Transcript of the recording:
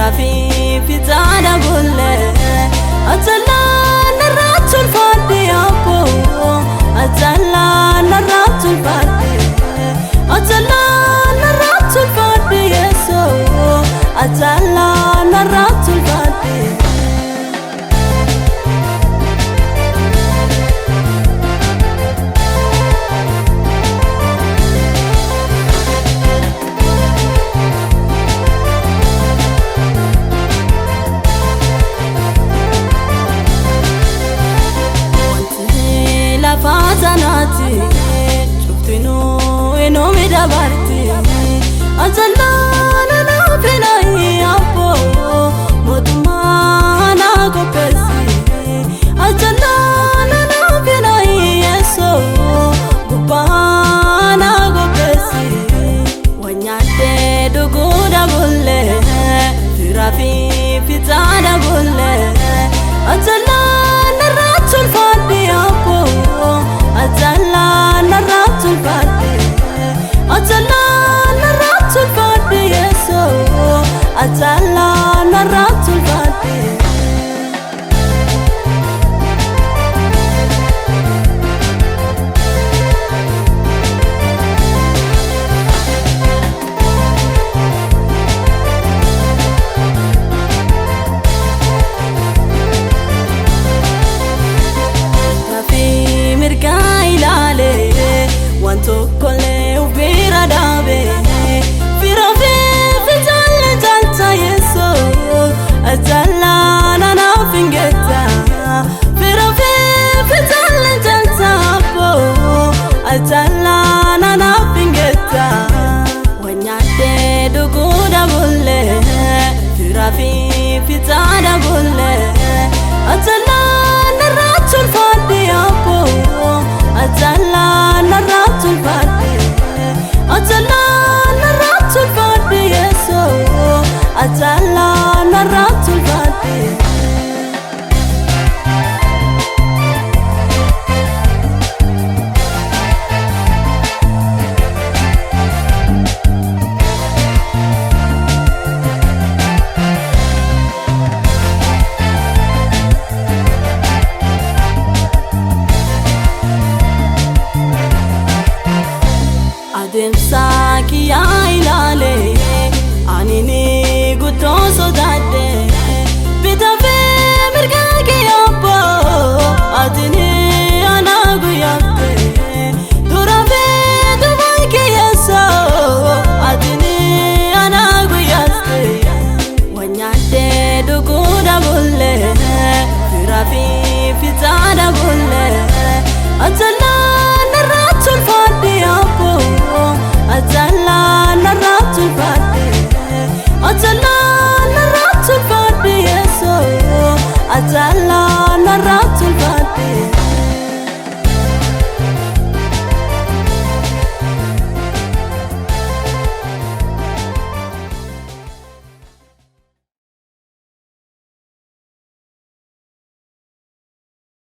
firafi pita dhabule atala naratul fadi apo atala naratul fadi atala naratul fadi yeso atala naratul fadi Fazanati chuftinu eno medabarti azalla na penai apo modumana kopesi azalla na penai eso gubana kopesi nyaadhe dhugu dhabule firafi pita dhabule azalla naratul fadi apo atala naratul fadi atala naratul fadi yeso atala naratul fadi wanto kole ubira dabe firafi fitalle tanta yeso atala na fingeta firafi fitalle tanta po atala na fingeta nyaadhe dhugu dhabule firafi pita dhabule